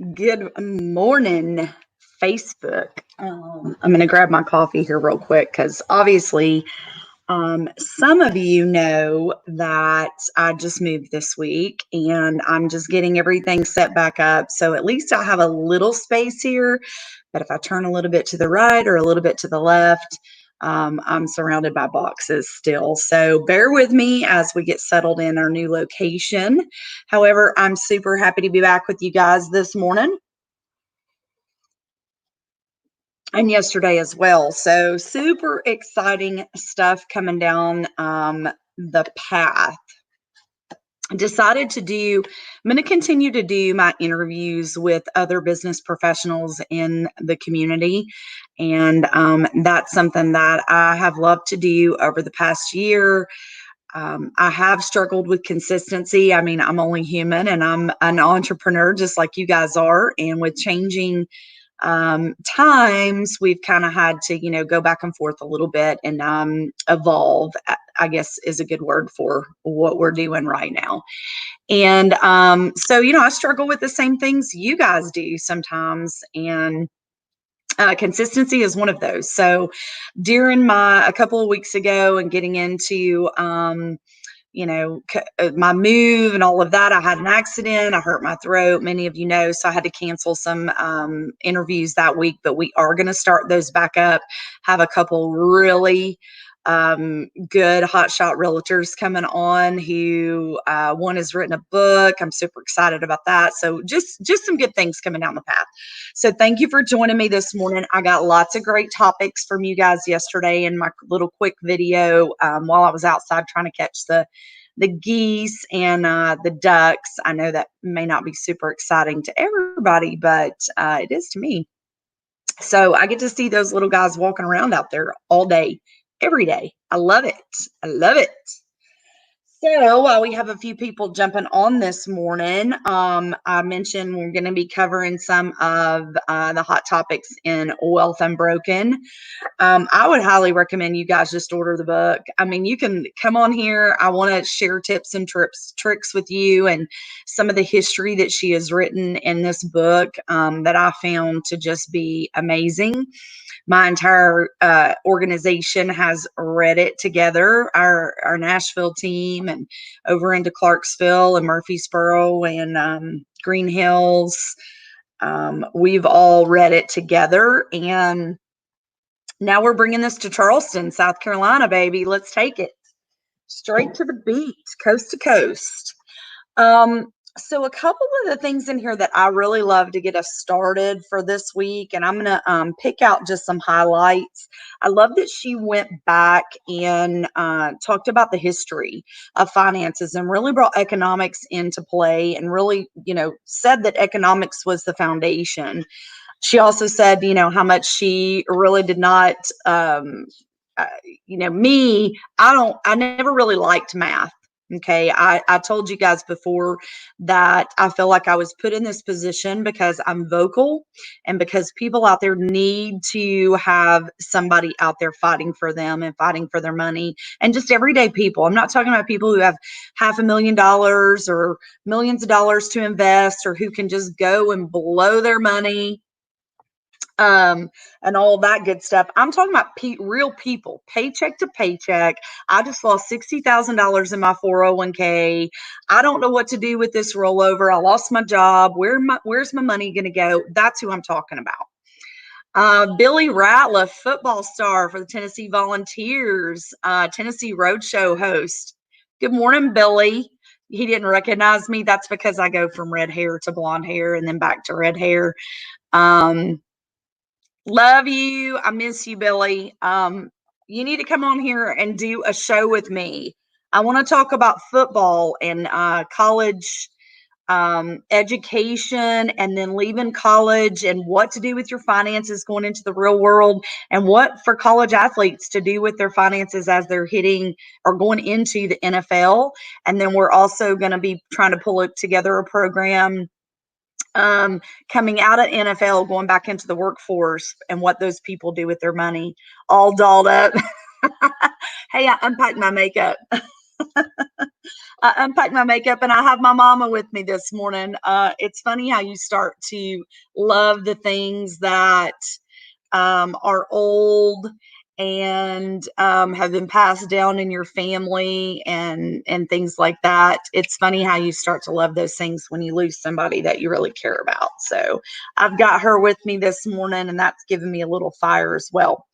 Good morning, Facebook. I'm going to grab my coffee here real quick because obviously some of you know that I just moved this week and I'm just getting everything set back up. So at least I have a little space here. But if I turn a little bit to the right or a little bit to the left, I'm surrounded by boxes still. So bear with me as we get settled in our new location. However, I'm super happy to be back with you guys this morning and yesterday as well. So super exciting stuff coming down the path. I'm going to continue to do my interviews with other business professionals in the community. And that's something that I have loved to do over the past year. I have struggled with consistency. I mean, I'm only human and I'm an entrepreneur just like you guys are. And with changing times, we've kind of had to, go back and forth a little bit and evolve, I guess is a good word for what we're doing right now. And so, I struggle with the same things you guys do sometimes. And consistency is one of those. So during a couple of weeks ago and getting into, my move and all of that, I had an accident. I hurt my throat. Many of you know, so I had to cancel some interviews that week, but we are going to start those back up. Have a couple really good hotshot realtors coming on who one has written a book. I'm super excited about that. So just some good things coming down the path. So thank you for joining me this morning. I got lots of great topics from you guys yesterday in my little quick video while I was outside trying to catch the geese and the ducks. I know that may not be super exciting to everybody, but it is to me. So I get to see those little guys walking around out there all day, every day. I love it. I love it. So while we have a few people jumping on this morning, I mentioned we're going to be covering some of the hot topics in Wealth Unbroken. I would highly recommend you guys just order the book. I mean, you can come on here. I want to share tips and tricks with you and some of the history that she has written in this book that I found to just be amazing. My entire organization has read it together, our Nashville team and over into Clarksville and Murfreesboro and Green Hills. We've all read it together, and now we're bringing this to Charleston, South Carolina, baby. Let's take it straight to the beach, coast to coast. So a couple of the things in here that I really love to get us started for this week, and I'm going to pick out just some highlights. I love that she went back and talked about the history of finances and really brought economics into play and really, said that economics was the foundation. She also said, how much she really did not, I never really liked math. Okay. I told you guys before that I feel like I was put in this position because I'm vocal and because people out there need to have somebody out there fighting for them and fighting for their money and just everyday people. I'm not talking about people who have $500,000 or millions of dollars to invest or who can just go and blow their money and all that good stuff. I'm talking about real people, paycheck to paycheck. I just lost $60,000 in my 401k. I don't know what to do with this rollover. I lost my job. Where's my money going to go? That's who I'm talking about. Billy Ratliff, football star for the Tennessee Volunteers, Tennessee Roadshow host. Good morning, Billy. He didn't recognize me. That's because I go from red hair to blonde hair and then back to red hair. Love you. I miss you, Billy. You need to come on here and do a show with me. I want to talk about football and college education and then leaving college and what to do with your finances going into the real world and what for college athletes to do with their finances as they're hitting or going into the NFL. And then we're also going to be trying to pull together a program coming out of NFL, going back into the workforce and what those people do with their money, all dolled up. Hey, I unpacked my makeup. I unpacked my makeup and I have my mama with me this morning. It's funny how you start to love the things that are old and have been passed down in your family and things like that. It's funny how you start to love those things when you lose somebody that you really care about. So I've got her with me this morning, and that's given me a little fire as well.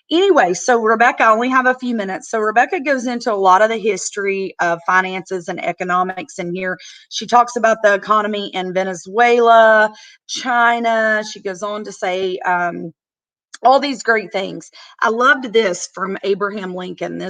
Anyway, so Rebecca, I only have a few minutes. So Rebecca goes into a lot of the history of finances and economics in here. She talks about the economy in Venezuela, China. She goes on to say, all these great things. I loved this from Abraham Lincoln.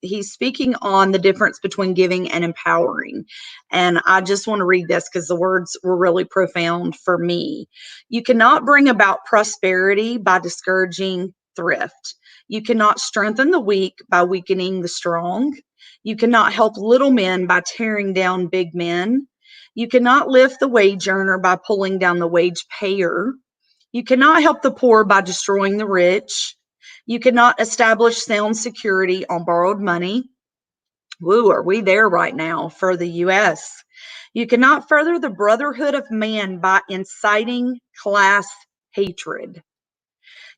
He's speaking on the difference between giving and empowering. And I just want to read this because the words were really profound for me. You cannot bring about prosperity by discouraging thrift. You cannot strengthen the weak by weakening the strong. You cannot help little men by tearing down big men. You cannot lift the wage earner by pulling down the wage payer. You cannot help the poor by destroying the rich. You cannot establish sound security on borrowed money. Woo, are we there right now for the U.S.? You cannot further the brotherhood of man by inciting class hatred.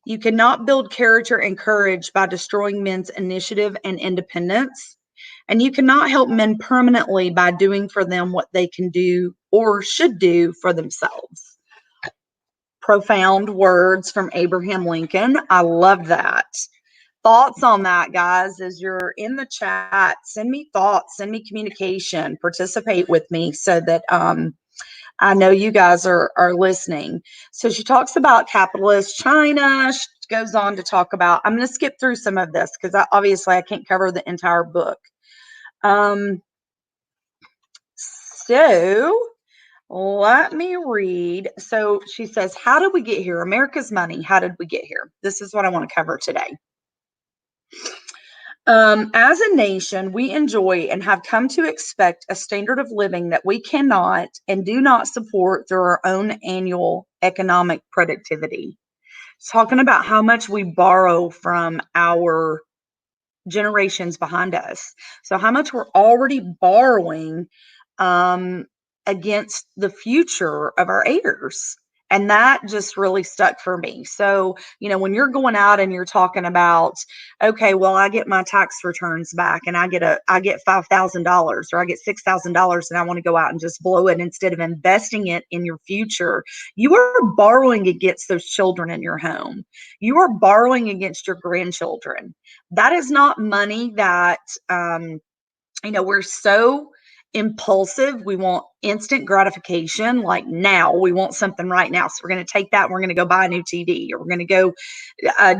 You cannot build character and courage by destroying men's initiative and independence. And you cannot help men permanently by doing for them what they can do or should do for themselves. Profound words from Abraham Lincoln. I love that. Thoughts on that, guys? As you're in the chat, send me thoughts, send me communication, participate with me so that I know you guys are listening. So she talks about capitalist China. She goes on to talk about, I'm going to skip through some of this because obviously I can't cover the entire book. So let me read. So she says, how did we get here? America's money. How did we get here? This is what I want to cover today. As a nation, we enjoy and have come to expect a standard of living that we cannot and do not support through our own annual economic productivity. It's talking about how much we borrow from our generations behind us. So how much we're already borrowing against the future of our heirs. And that just really stuck for me. So, when you're going out and you're talking about, okay, well, I get my tax returns back and I get $5,000 or I get $6,000 and I want to go out and just blow it instead of investing it in your future, you are borrowing against those children in your home. You are borrowing against your grandchildren. That is not money that, we're so impulsive. We want instant gratification, like now. We want something right now. So we're going to take that and we're going to go buy a new TV, or we're going to go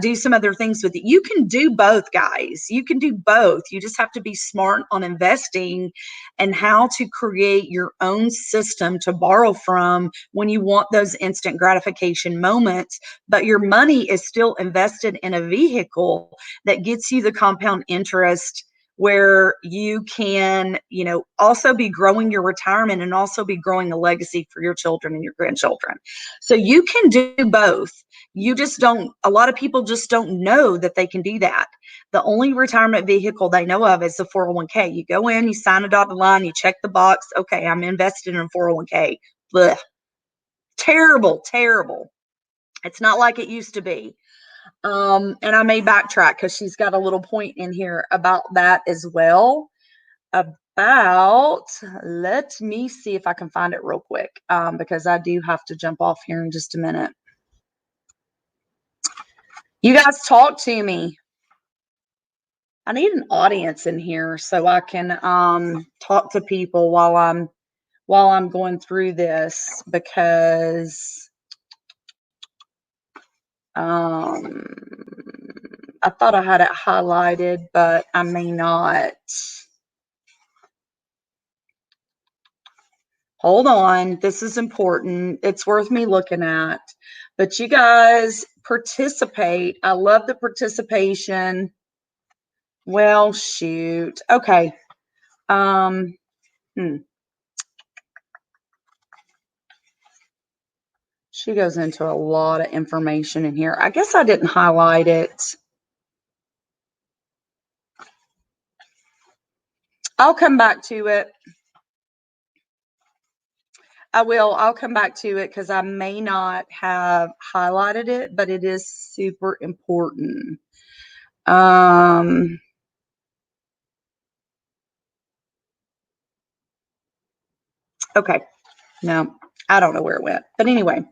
do some other things with it. You can do both, guys. You can do both. You just have to be smart on investing and how to create your own system to borrow from when you want those instant gratification moments, but your money is still invested in a vehicle that gets you the compound interest where you can, also be growing your retirement and also be growing a legacy for your children and your grandchildren. So you can do both. You just don't, a lot of people just don't know that they can do that. The only retirement vehicle they know of is the 401k. You go in, you sign a dotted line, you check the box. Okay, I'm invested in a 401k. Blech. Terrible, terrible. It's not like it used to be. And I may backtrack because she's got a little point in here about that as well. Let me see if I can find it real quick, because I do have to jump off here in just a minute. You guys talk to me. I need an audience in here so I can talk to people while I'm going through this, because I thought I had it highlighted, but I may not. Hold on. This is important. It's worth me looking at. But you guys participate. I love the participation. Well, shoot. Okay. She goes into a lot of information in here. I guess I didn't highlight it. I'll come back to it. I will. I'll come back to it because I may not have highlighted it, but it is super important. Okay. No, I don't know where it went. But anyway,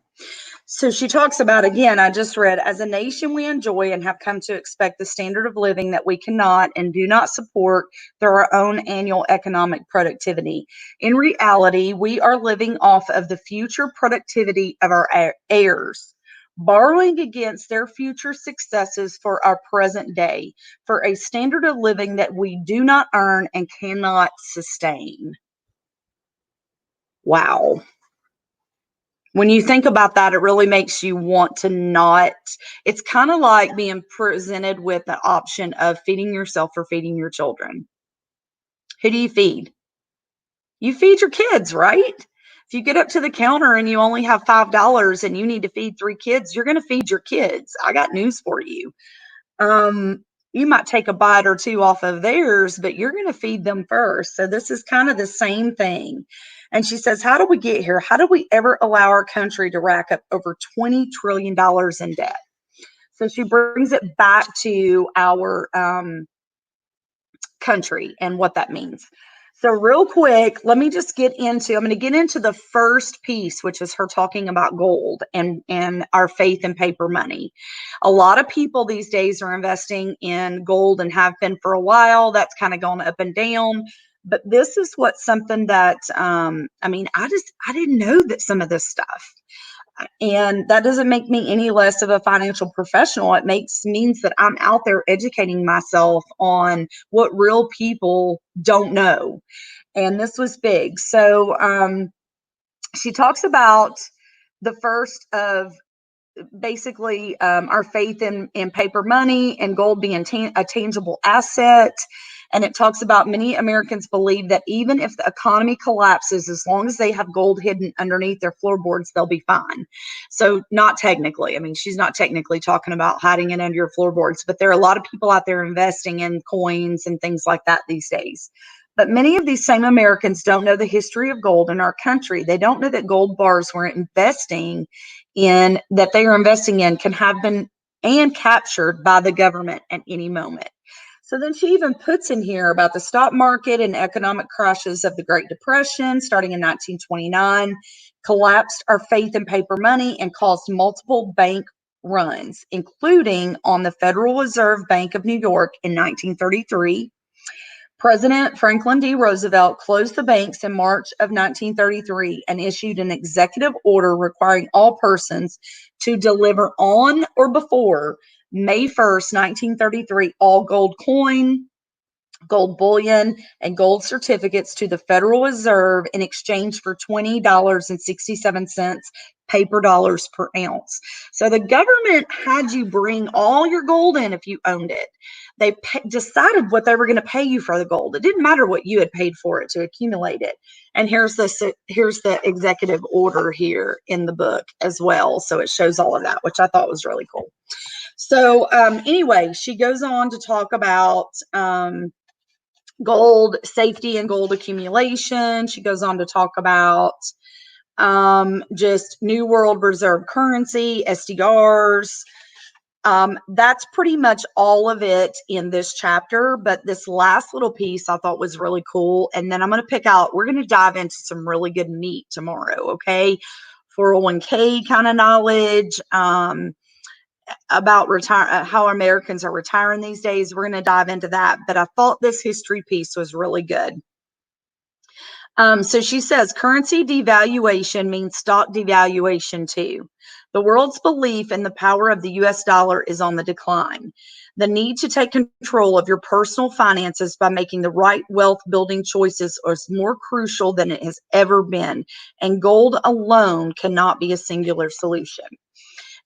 so she talks about, again, I just read, as a nation, we enjoy and have come to expect the standard of living that we cannot and do not support through our own annual economic productivity. In reality, we are living off of the future productivity of our heirs, borrowing against their future successes for our present day, for a standard of living that we do not earn and cannot sustain. Wow. When you think about that, it really makes you want to not. It's kind of like being presented with the option of feeding yourself or feeding your children. Who do you feed? You feed your kids, right? If you get up to the counter and you only have $5 and you need to feed 3 kids, you're going to feed your kids. I got news for you. You might take a bite or two off of theirs, but you're going to feed them first. So this is kind of the same thing. And she says, how do we get here? How do we ever allow our country to rack up over $20 trillion in debt? So she brings it back to our country and what that means. So real quick, let me just I'm going to get into the first piece, which is her talking about gold and our faith in paper money. A lot of people these days are investing in gold and have been for a while. That's kind of gone up and down. But this is something that, I didn't know that some of this stuff. And that doesn't make me any less of a financial professional. It means that I'm out there educating myself on what real people don't know. And this was big. So she talks about the first of basically our faith in paper money and gold being a tangible asset. And it talks about many Americans believe that even if the economy collapses, as long as they have gold hidden underneath their floorboards, they'll be fine. So not technically. I mean, she's not technically talking about hiding it under your floorboards, but there are a lot of people out there investing in coins and things like that these days. But many of these same Americans don't know the history of gold in our country. They don't know that gold bars that they are investing in can have been and captured by the government at any moment. So then she even puts in here about the stock market and economic crashes of the Great Depression starting in 1929, collapsed our faith in paper money and caused multiple bank runs, including on the Federal Reserve Bank of New York in 1933. President Franklin D. Roosevelt closed the banks in March of 1933 and issued an executive order requiring all persons to deliver on or before May 1st, 1933, all gold coin, gold bullion, and gold certificates to the Federal Reserve in exchange for $20.67 paper dollars per ounce. So the government had you bring all your gold in if you owned it. They decided what they were going to pay you for the gold. It didn't matter what you had paid for it to accumulate it. And here's the executive order here in the book as well. So it shows all of that, which I thought was really cool. So anyway, she goes on to talk about gold safety and gold accumulation. She goes on to talk about just New World Reserve currency, SDRs. That's pretty much all of it in this chapter. But this last little piece I thought was really cool. And then we're going to dive into some really good meat tomorrow. Okay. 401k kind of knowledge, about how Americans are retiring these days. We're going to dive into that. But I thought this history piece was really good. So she says currency devaluation means stock devaluation too. The world's belief in the power of the US dollar is on the decline. The need to take control of your personal finances by making the right wealth building choices is more crucial than it has ever been. And gold alone cannot be a singular solution.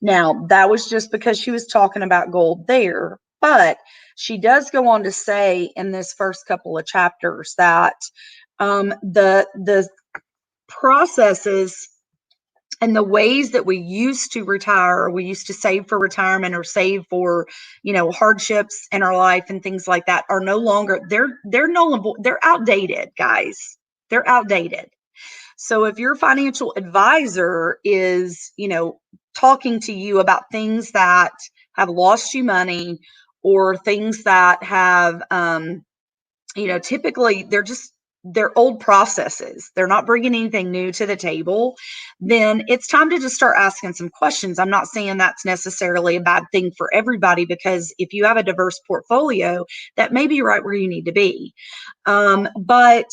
Now, that was just because she was talking about gold there, but she does go on to say in this first couple of chapters that the processes And the ways that we used to retire, or we used to save for retirement or save for, hardships in our life and things like that, are no longer, they're outdated, guys. They're outdated. So if your financial advisor is, talking to you about things that have lost you money, or things that have, typically they're old processes, they're not bringing anything new to the table, then it's time to just start asking some questions. I'm not saying that's necessarily a bad thing for everybody, because if you have a diverse portfolio, that may be right where you need to be. But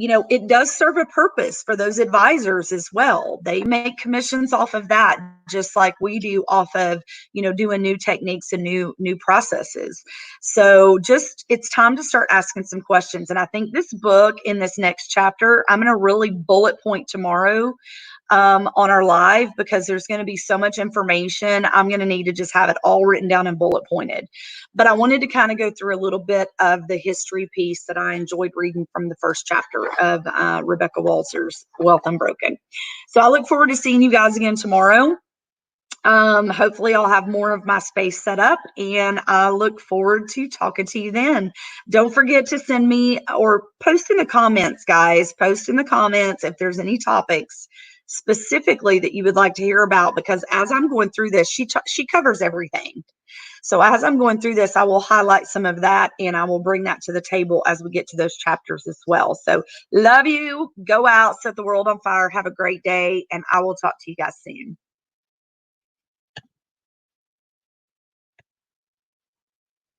it does serve a purpose for those advisors as well. They make commissions off of that, just like we do off of, doing new techniques and new processes. So just, it's time to start asking some questions. And I think this book, in this next chapter, I'm going to really bullet point tomorrow on our live, because there's going to be so much information. I'm going to need to just have it all written down and bullet pointed. But I wanted to kind of go through a little bit of the history piece that I enjoyed reading from the first chapter of Rebecca Walsers' Wealth Unbroken. So I look forward to seeing you guys again tomorrow. Hopefully I'll have more of my space set up, and I look forward to talking to you then. Don't forget to send me, or post in the comments, guys. Post in the comments if there's any topics specifically that you would like to hear about, because as I'm going through this, she covers everything. So as I'm going through this, I will highlight some of that, and I will bring that to the table as we get to those chapters as well. So love you. Go out, set the world on fire. Have a great day, and I will talk to you guys soon.